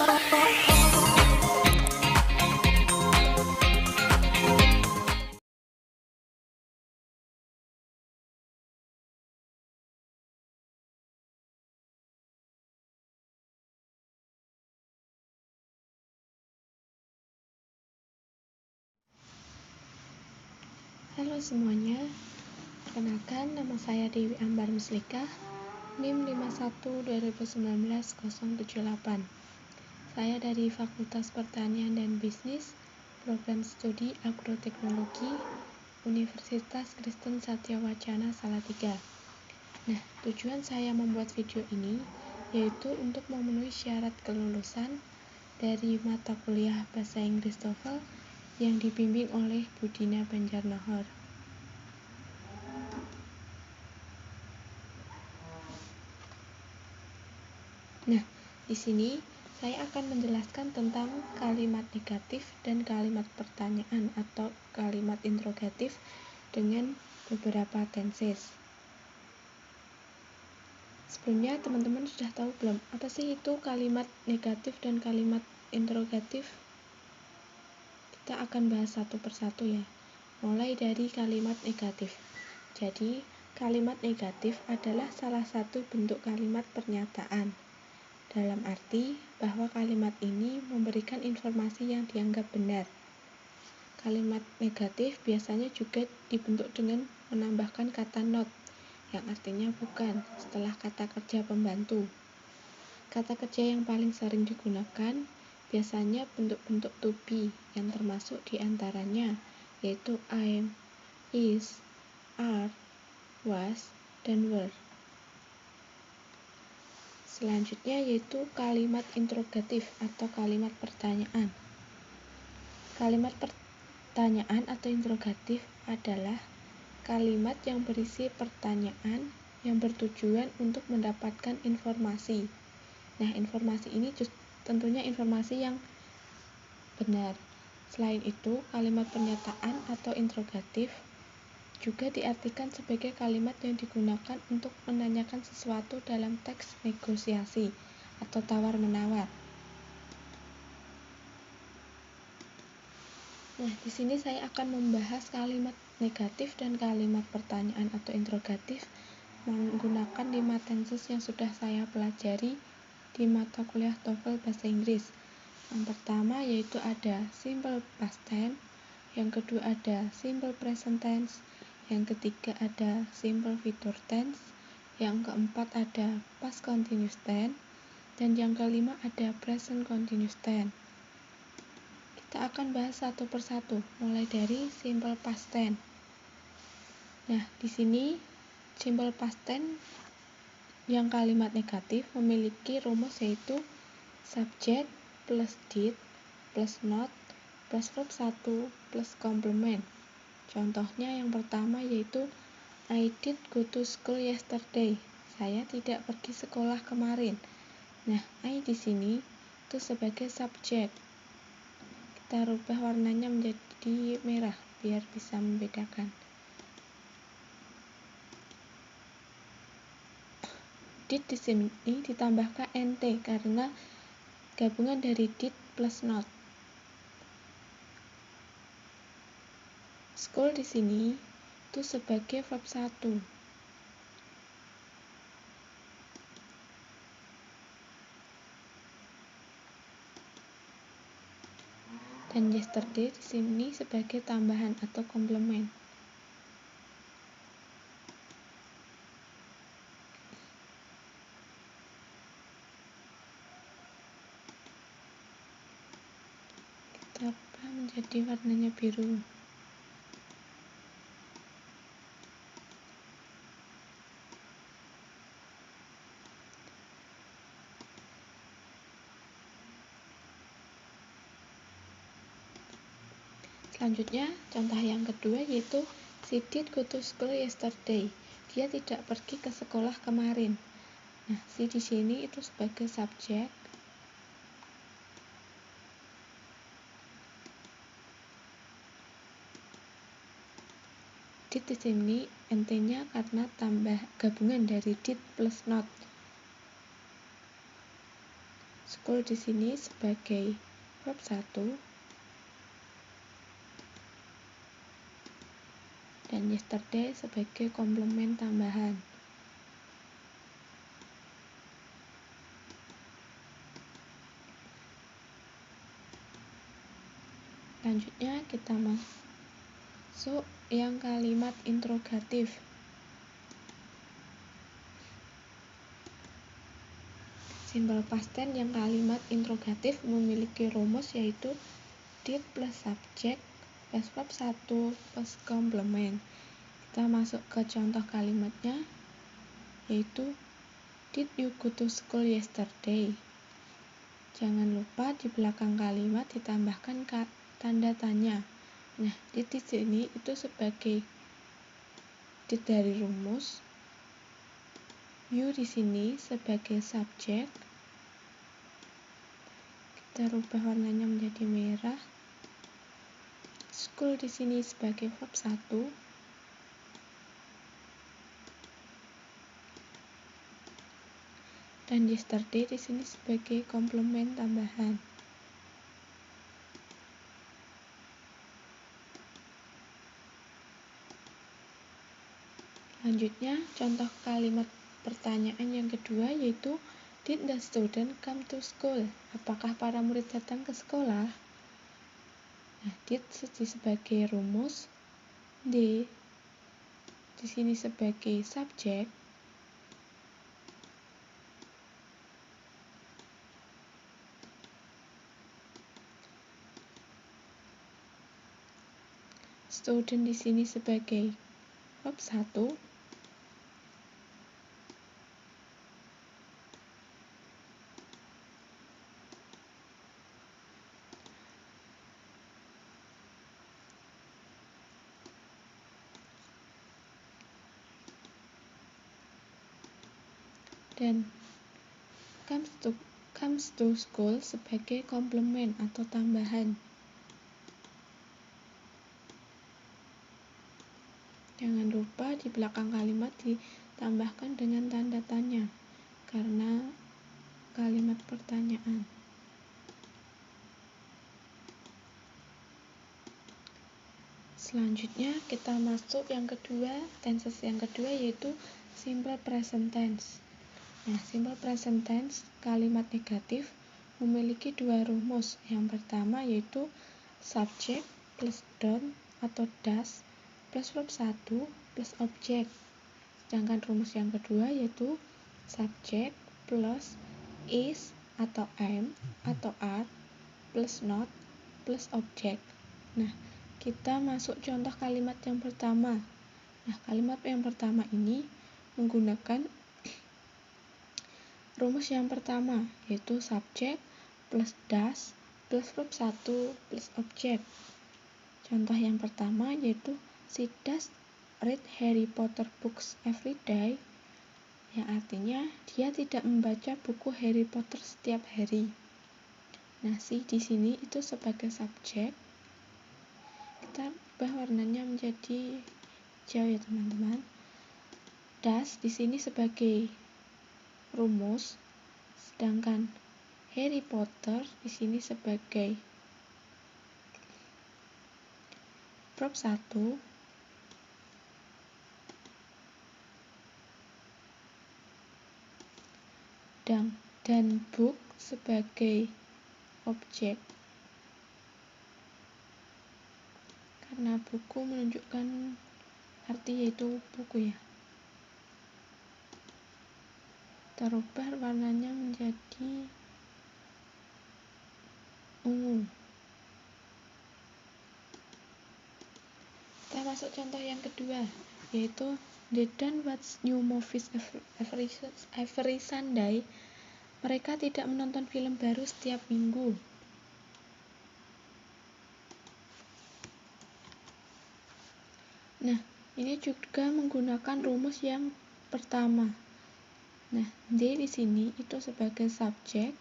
Halo semuanya, perkenalkan nama saya Dewi Ambar Muslika, NIM 512019-078. Saya dari Fakultas Pertanian dan Bisnis, Program Studi Agroteknologi, Universitas Kristen Satyawacana Salatiga. Nah, tujuan saya membuat video ini yaitu untuk memenuhi syarat kelulusan dari mata kuliah Bahasa Inggris TOEFL yang dibimbing oleh Budina Banjarnahor. Nah, di sini saya akan menjelaskan tentang kalimat negatif dan kalimat pertanyaan atau kalimat interrogatif dengan beberapa tenses. Sebelumnya teman-teman sudah tahu belum apa sih itu kalimat negatif dan kalimat interrogatif? Kita akan bahas satu persatu ya. Mulai dari kalimat negatif. Jadi, kalimat negatif adalah salah satu bentuk kalimat pernyataan. Dalam arti bahwa kalimat ini memberikan informasi yang dianggap benar. Kalimat negatif biasanya juga dibentuk dengan menambahkan kata not, yang artinya bukan, setelah kata kerja pembantu. Kata kerja yang paling sering digunakan biasanya bentuk-bentuk to be, yang termasuk diantaranya yaitu am, is, are, was, dan were. Selanjutnya yaitu kalimat interrogatif atau kalimat pertanyaan. Kalimat pertanyaan atau interrogatif adalah kalimat yang berisi pertanyaan yang bertujuan untuk mendapatkan informasi. Nah, informasi ini tentunya informasi yang benar. Selain itu, kalimat pernyataan atau interrogatif juga diartikan sebagai kalimat yang digunakan untuk menanyakan sesuatu dalam teks negosiasi atau tawar-menawar. Nah, di sini saya akan membahas kalimat negatif dan kalimat pertanyaan atau interrogatif menggunakan 5 tenses yang sudah saya pelajari di mata kuliah TOEFL Bahasa Inggris. Yang pertama yaitu ada simple past tense, yang kedua ada simple present tense, yang ketiga ada simple future tense, yang keempat ada past continuous tense, dan yang kelima ada present continuous tense. Kita akan bahas satu persatu, mulai dari simple past tense. Nah, di sini simple past tense yang kalimat negatif memiliki rumus yaitu subject plus did plus not plus verb 1 plus complement. Contohnya yang pertama yaitu I did go to school yesterday. Saya tidak pergi sekolah kemarin. Nah, I di sini itu sebagai subjek. Kita rubah warnanya menjadi merah biar bisa membedakan. Did di sini ditambahkan nt karena gabungan dari did plus not. School di sini itu sebagai verb 1. Dan yesterday di sini sebagai tambahan atau komplement. Kita ubah menjadi warnanya biru. Selanjutnya, contoh yang kedua yaitu she did go to school yesterday. Dia tidak pergi ke sekolah kemarin. Nah, she di sini itu sebagai subjek. Did di sini nt-nya karena tambah gabungan dari did plus not. School di sini sebagai verb 1 dan yesterday sebagai komplement tambahan. Selanjutnya kita masuk yang kalimat interrogatif. Simple past tense yang kalimat interrogatif memiliki rumus yaitu did plus subject plus verb 1 plus komplement. Kita masuk ke contoh kalimatnya yaitu did you go to school yesterday? Jangan lupa di belakang kalimat ditambahkan tanda tanya. Nah, did di sini itu sebagai did dari rumus, you di sini sebagai subjek. Kita rubah warnanya menjadi merah. School di sini sebagai verb 1. Dan yesterday di sini sebagai komplement tambahan. Selanjutnya, contoh kalimat pertanyaan yang kedua yaitu did the student come to school? Apakah para murid datang ke sekolah? Nah, did sebagai rumus, di sini sebagai subjek, student di sini sebagai verb 1. Dan comes to school sebagai komplement atau tambahan. Jangan lupa di belakang kalimat ditambahkan dengan tanda tanya karena kalimat pertanyaan. Selanjutnya kita masuk yang kedua, tenses yang kedua yaitu simple present tense. Nah, simple present tense kalimat negatif memiliki dua rumus. Yang pertama yaitu subject plus don't atau does plus verb 1 plus object. Sedangkan rumus yang kedua yaitu subject plus is atau am atau are plus not plus object. Nah, kita masuk contoh kalimat yang pertama. Nah, kalimat yang pertama ini menggunakan rumus yang pertama yaitu subject plus does plus verb 1 plus object. Contoh yang pertama yaitu she does read Harry Potter books every day, yang artinya dia tidak membaca buku Harry Potter setiap hari. Nah, she di sini itu sebagai subjek. Kita ubah warnanya menjadi hijau ya teman-teman. Does di sini sebagai rumus, sedangkan Harry Potter di sini sebagai verb 1 dan book sebagai objek. Karena buku menunjukkan arti yaitu buku ya. Kita rubah warnanya menjadi ungu. Kita masuk contoh yang kedua yaitu they don't watch new movies every Sunday. Mereka tidak menonton film baru setiap minggu. Nah, ini juga menggunakan rumus yang pertama. Nah, they di sini itu sebagai subjek.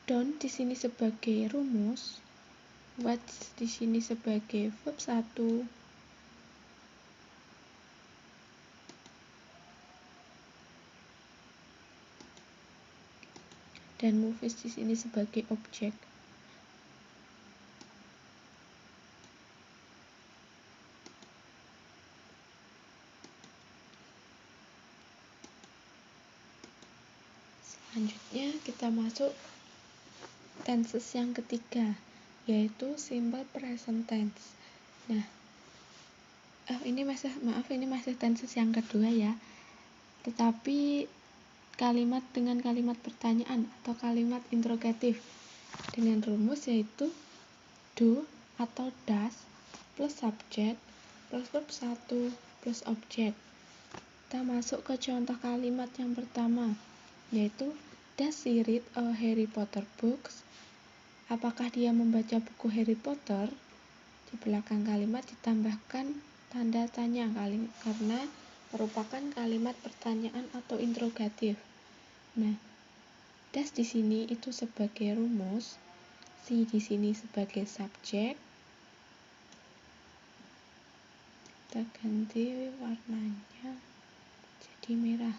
Don't di sini sebagai rumus. Watch di sini sebagai verb 1. dan movies di sini sebagai objek. Selanjutnya kita masuk tenses yang ketiga, yaitu simple present tense. Nah, ini masih tenses yang kedua ya. Tetapi kalimat dengan kalimat pertanyaan atau kalimat interrogatif dengan rumus yaitu do atau does plus subject plus verb 1 plus objek. Kita masuk ke contoh kalimat yang pertama, yaitu does she read a Harry Potter books? Apakah dia membaca buku Harry Potter? Di belakang kalimat ditambahkan tanda tanya karena merupakan kalimat pertanyaan atau interrogatif. Nah, does di sini itu sebagai rumus, she di sini sebagai subjek. Kita ganti warnanya jadi merah.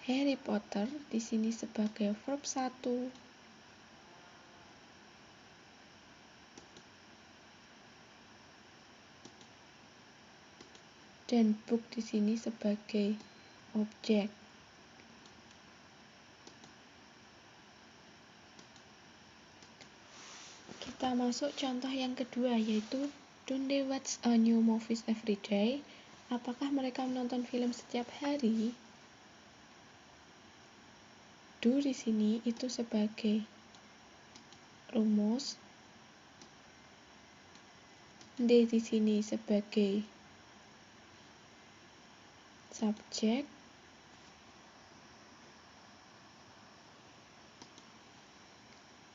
Harry Potter di sini sebagai verb 1. Dan book di sini sebagai objek. Kita masuk contoh yang kedua, yaitu don't they watch a new movies every day? Apakah mereka menonton film setiap hari? Do di sini itu sebagai rumus, they di sini sebagai subjek,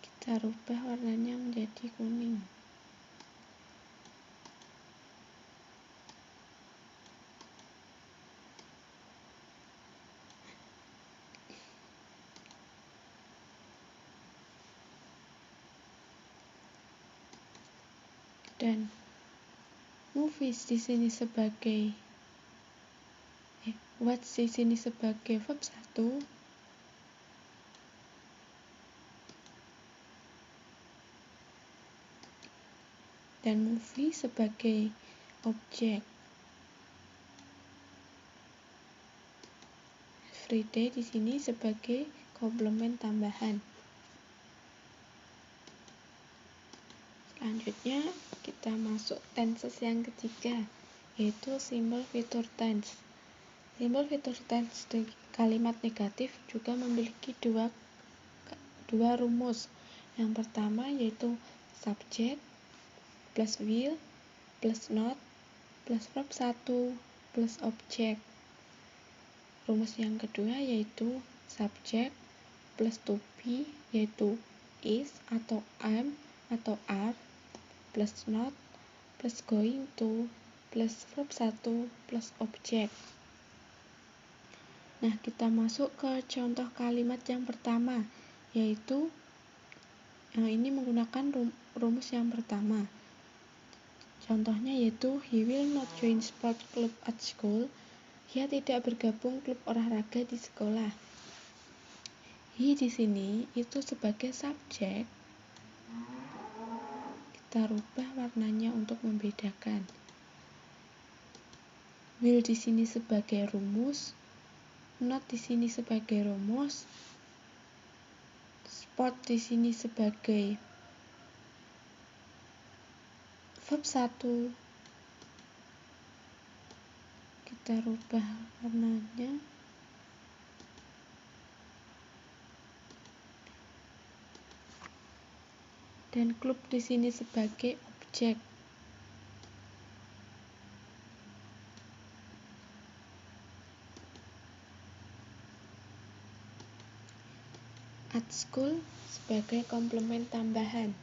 kita rubah warnanya menjadi kuning. Dan movies di sini sebagai watch di sini sebagai verb 1. Dan movie sebagai objek. Everyday di sini sebagai komplement tambahan. Selanjutnya kita masuk tenses yang ketiga, yaitu simple future tense. Simple future tense di kalimat negatif juga memiliki dua rumus. Yang pertama yaitu subject plus will plus not plus verb 1 plus objek. Rumus yang kedua yaitu subject plus to be, yaitu is atau am atau are, plus not plus going to plus verb 1 plus objek. Nah, kita masuk ke contoh kalimat yang pertama, yaitu ini menggunakan rumus yang pertama. Contohnya yaitu he will not join sport club at school. Dia tidak bergabung klub olahraga di sekolah. He di sini itu sebagai subjek. Kita rubah warnanya untuk membedakan. Will di sini sebagai rumus, not di sini sebagai rumus, sport di sini sebagai verb 1. Kita rubah warnanya. Dan klub di sini sebagai objek. At school sebagai komplement tambahan.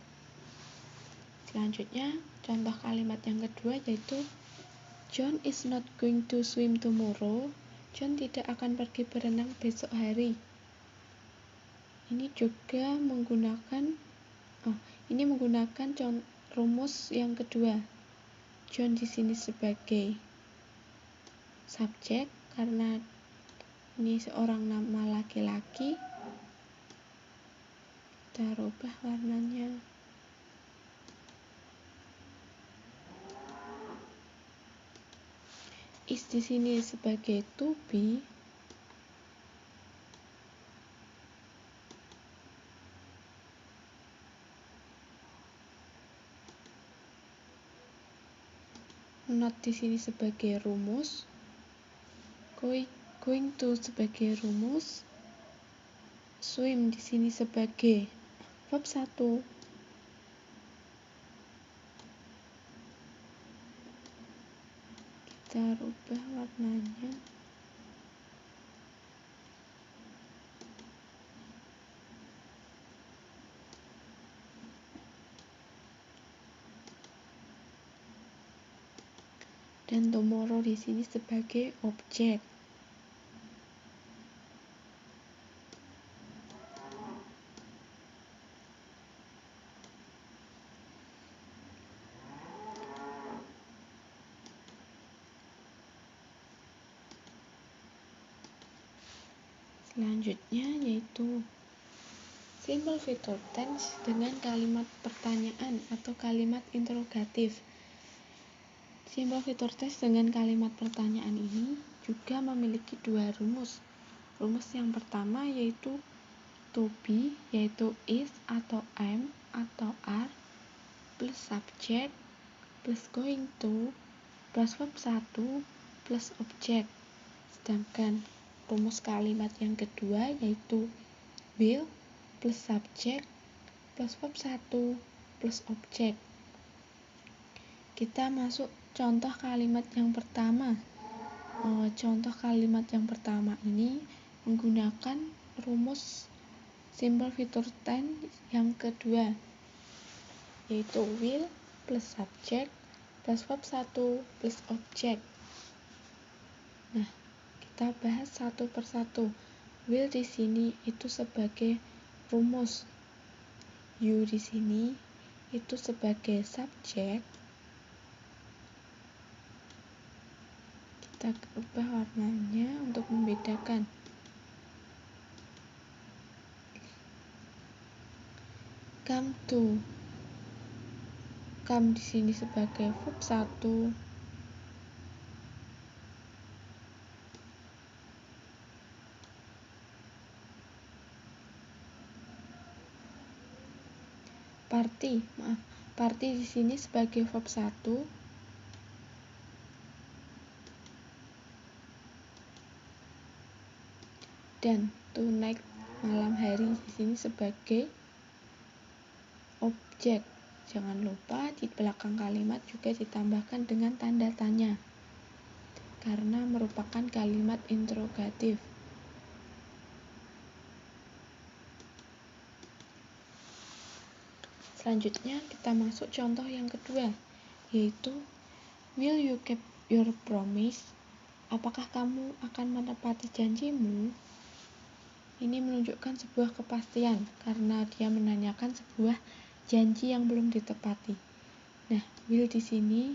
Selanjutnya, contoh kalimat yang kedua yaitu John is not going to swim tomorrow. John tidak akan pergi berenang besok hari. Ini juga menggunakan rumus yang kedua. John di sini sebagai subjek karena ini seorang nama laki-laki. Kita rubah warnanya. Is di sini sebagai to be. Not di sini sebagai rumus. Going to sebagai rumus. Swim di sini sebagai verb 1. Kita rubah warnanya. Dan tomorrow di sini sebagai objek. Selanjutnya yaitu simple future tense dengan kalimat pertanyaan atau kalimat interrogatif. Simple future tense dengan kalimat pertanyaan ini juga memiliki dua rumus. Rumus yang pertama yaitu to be, yaitu is atau am atau are plus subject plus going to plus verb 1 plus objek. Sedangkan rumus kalimat yang kedua yaitu will plus subject plus verb 1 plus objek. Kita masuk contoh kalimat yang pertama. Contoh kalimat yang pertama ini menggunakan rumus simple future tense yang kedua, yaitu will plus subject plus verb 1 plus objek. Nah, kita bahas satu persatu. Will di sini itu sebagai rumus. You di sini itu sebagai subjek. Kita ubah warnanya untuk membedakan. Come to. Come di sini sebagai verb 1. Party di sini sebagai verb 1. Dan tonight, malam hari di sini sebagai objek. Jangan lupa di belakang kalimat juga ditambahkan dengan tanda tanya karena merupakan kalimat interrogatif. Selanjutnya kita masuk contoh yang kedua, yaitu will you keep your promise? Apakah kamu akan menepati janjimu? Ini menunjukkan sebuah kepastian karena dia menanyakan sebuah janji yang belum ditepati. Nah, will di sini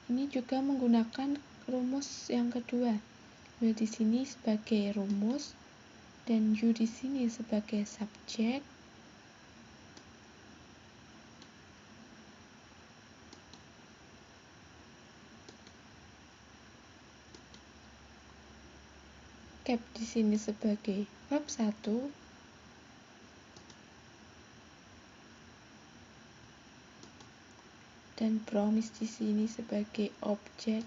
ini juga menggunakan rumus yang kedua. Will di sini sebagai rumus dan you di sini sebagai subjek. Keep di sini sebagai verb 1. Dan promise di sini sebagai objek.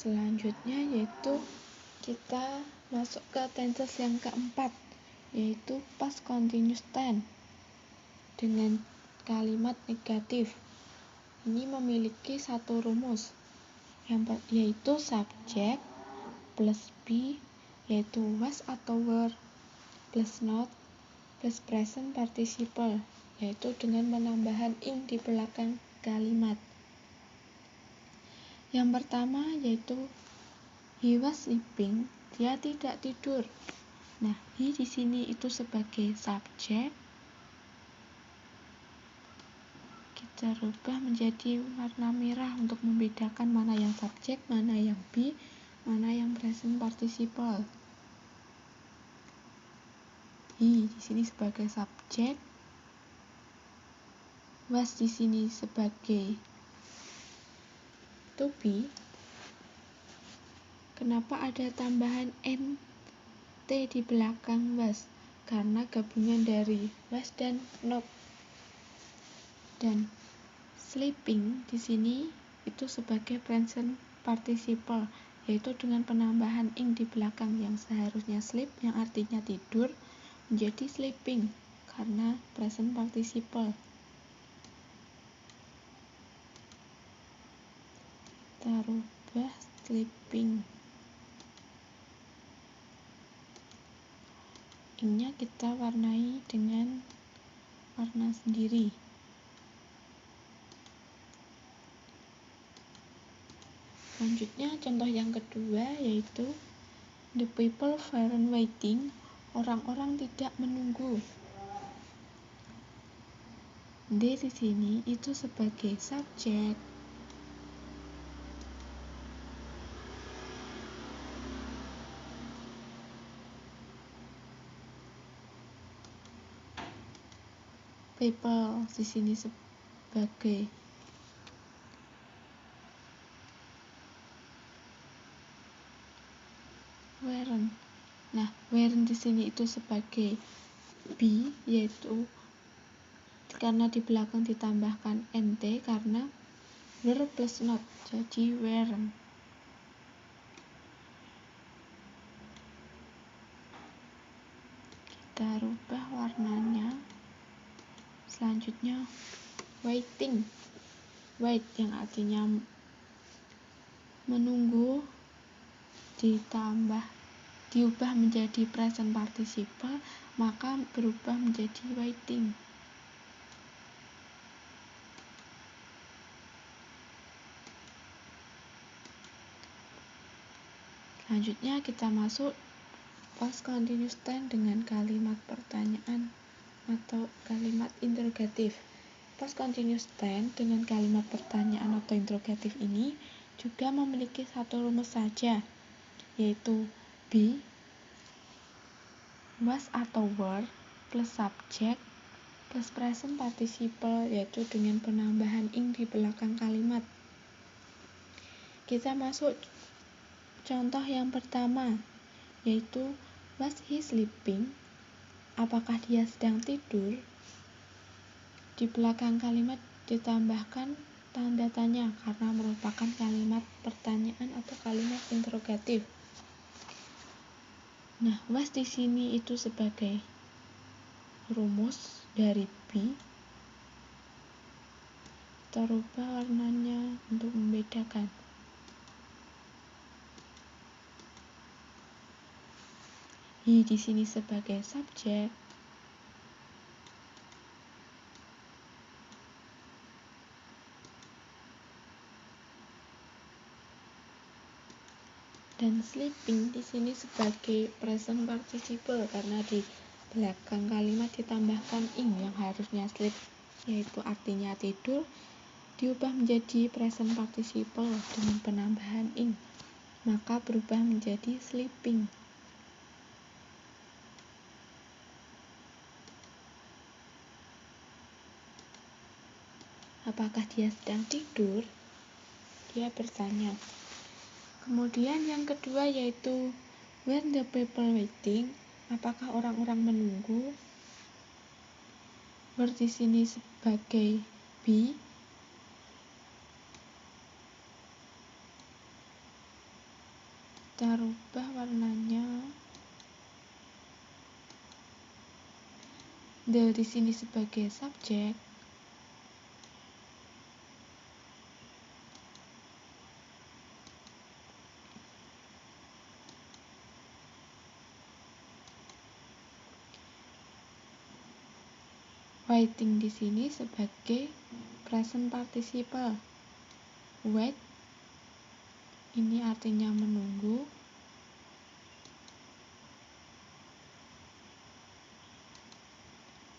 Selanjutnya yaitu kita masuk ke tenses yang keempat, yaitu past continuous tense dengan kalimat negatif. Ini memiliki satu rumus, yaitu subjek plus be, yaitu was atau were, plus not, plus present participle, yaitu dengan penambahan ing di belakang kalimat. Yang pertama yaitu he was sleeping, dia tidak tidur. Nah, he di sini itu sebagai subjek. Kita rubah menjadi warna merah untuk membedakan mana yang subjek, mana yang be, mana yang present participle. He di sini sebagai subjek, was di sini sebagai to be. Kenapa ada tambahan nt di belakang was? Karena gabungan dari was dan not. Dan sleeping di sini itu sebagai present participle, yaitu dengan penambahan ing di belakang yang seharusnya sleep yang artinya tidur menjadi sleeping karena present participle. Kita rubah sleeping. Ing-nya kita warnai dengan warna sendiri. Selanjutnya contoh yang kedua yaitu the people weren't waiting, orang-orang tidak menunggu. They di sini itu sebagai subjek. People di sini sebagai weren't. Nah, weren't di sini itu sebagai be, yaitu karena di belakang ditambahkan nt karena were plus not, jadi weren't. Kita rubah warnanya. Selanjutnya waiting. Wait yang artinya menunggu diubah menjadi present participle, maka berubah menjadi waiting. Selanjutnya kita masuk past continuous tense dengan kalimat pertanyaan atau kalimat interrogatif. Past continuous tense dengan kalimat pertanyaan atau interrogatif ini juga memiliki satu rumus saja, yaitu be, was atau were, plus subject, plus present participle, yaitu dengan penambahan ing di belakang kalimat. Kita masuk contoh yang pertama, yaitu was he sleeping? Apakah dia sedang tidur? Di belakang kalimat ditambahkan tanda tanya karena merupakan kalimat pertanyaan atau kalimat interrogatif. Nah, was di sini itu sebagai rumus dari be. Kita rubah warnanya untuk membedakan. He di sini sebagai subjek. Dan sleeping di sini sebagai present participle karena di belakang kalimat ditambahkan ing yang harusnya sleep, yaitu artinya tidur, diubah menjadi present participle dengan penambahan ing, maka berubah menjadi sleeping. Apakah dia sedang tidur? Dia bertanya. Kemudian yang kedua yaitu were the people waiting? Apakah orang-orang menunggu? Were di sini sebagai be. Kita rubah warnanya. The di sini sebagai subjek. Waiting di sini sebagai present participle. Wait ini artinya menunggu.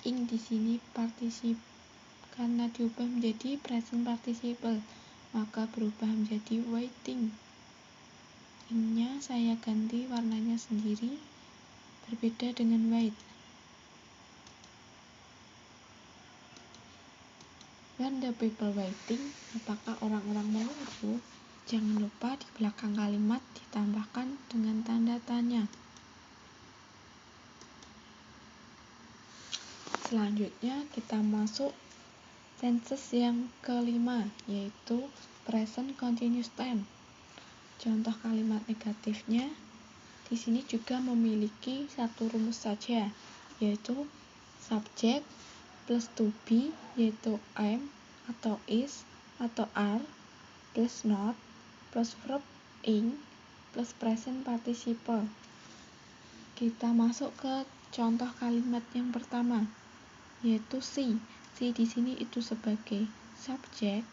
Ing di sini partisip karena diubah menjadi present participle, maka berubah menjadi waiting. Ingnya saya ganti warnanya sendiri, berbeda dengan wait. When the people waiting, apakah orang-orang menunggu? Jangan lupa di belakang kalimat ditambahkan dengan tanda tanya. Selanjutnya kita masuk tenses yang kelima, yaitu present continuous tense. Contoh kalimat negatifnya di sini juga memiliki satu rumus saja, yaitu subject plus to be, yaitu am atau is atau are, plus not plus verb ing plus present participle. Kita masuk ke contoh kalimat yang pertama, yaitu she. She di sini itu sebagai subjek.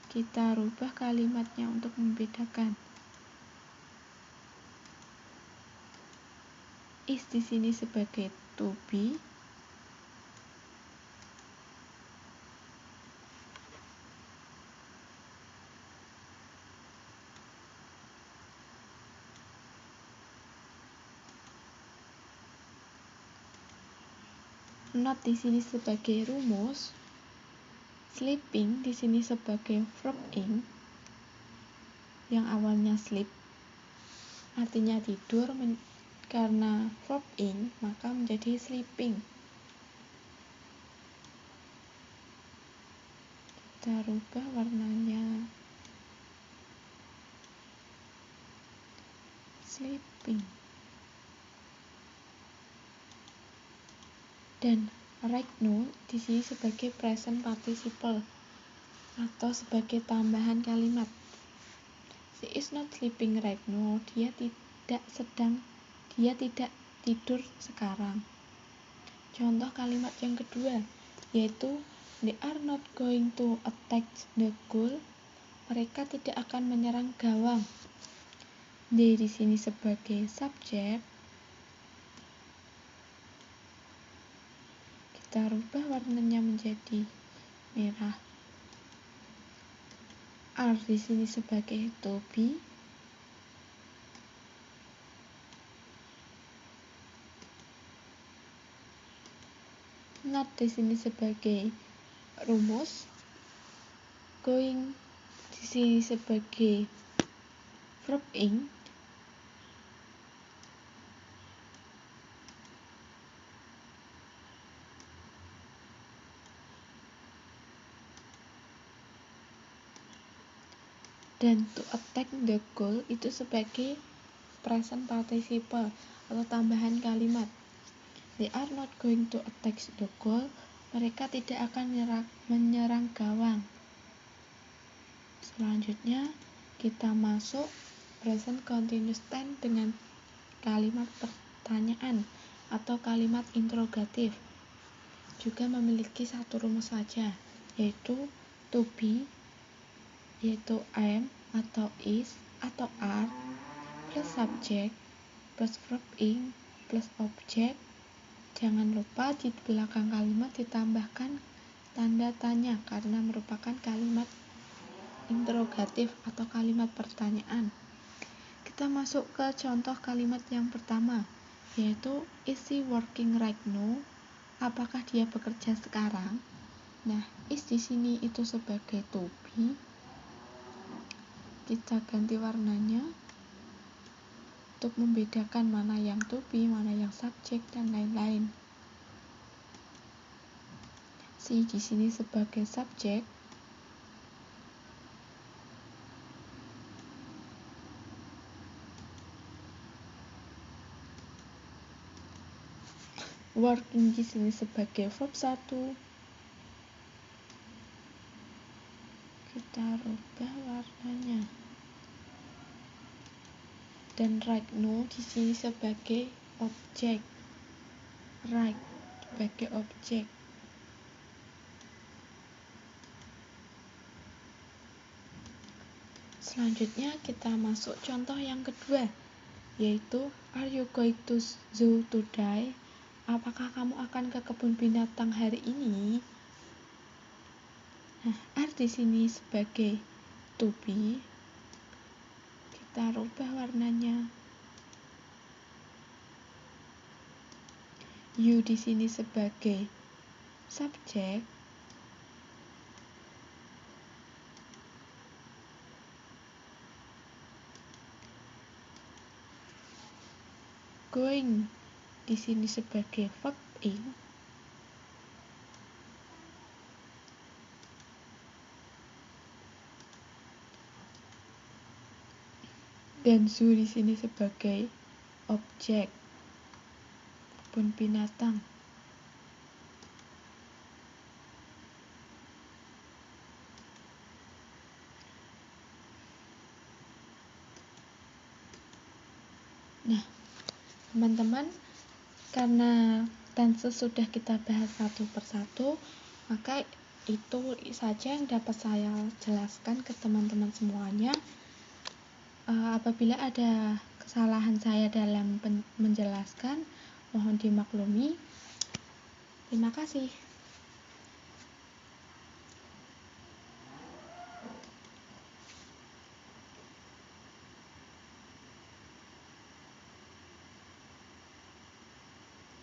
Kita rubah kalimatnya untuk membedakan. Is di sini sebagai to be. Not di sini sebagai rumus. Sleeping di sini sebagai verb ing yang awalnya sleep artinya tidur, karena verb ing maka menjadi sleeping. Kita rubah warnanya sleeping. Dan right now di sini sebagai present participle atau sebagai tambahan kalimat. She is not sleeping right now. Dia tidak tidur sekarang. Contoh kalimat yang kedua, yaitu they are not going to attack the goal. Mereka tidak akan menyerang gawang. They di sini sebagai subjek. Kita rubah warnanya menjadi merah. Are di sini sebagai to be. Not di sini sebagai rumus. Going di sini sebagai verb ing. Dan to attack the goal itu sebagai present participle atau tambahan kalimat. They are not going to attack the goal. Mereka tidak akan menyerang gawang. Selanjutnya kita masuk present continuous tense dengan kalimat pertanyaan atau kalimat interrogatif. Juga memiliki satu rumus saja, yaitu to be, yaitu am atau is atau are plus subject plus verb ing plus object. Jangan lupa di belakang kalimat ditambahkan tanda tanya karena merupakan kalimat interrogatif atau kalimat pertanyaan. Kita masuk ke contoh kalimat yang pertama, yaitu is she working right now? Apakah dia bekerja sekarang? Nah, is di sini itu sebagai to be. Kita ganti warnanya untuk membedakan mana yang to be, mana yang subjek, dan lain-lain. She di sini sebagai subjek. Working di sini sebagai verb 1. Kita rubah warnanya. Dan right now di sini sebagai objek. Right sebagai objek. Selanjutnya kita masuk contoh yang kedua, yaitu Are you going to zoo today? Apakah kamu akan ke kebun binatang hari ini? Nah, are di sini sebagai to be. Kita rubah warnanya. You di sini sebagai subjek. Going di sini sebagai verb in. Dan zoo di sini sebagai objek kebun binatang. Nah, teman-teman, karena tenses sudah kita bahas satu persatu, maka itu saja yang dapat saya jelaskan ke teman-teman semuanya. Apabila ada kesalahan saya dalam menjelaskan, mohon dimaklumi. Terima kasih.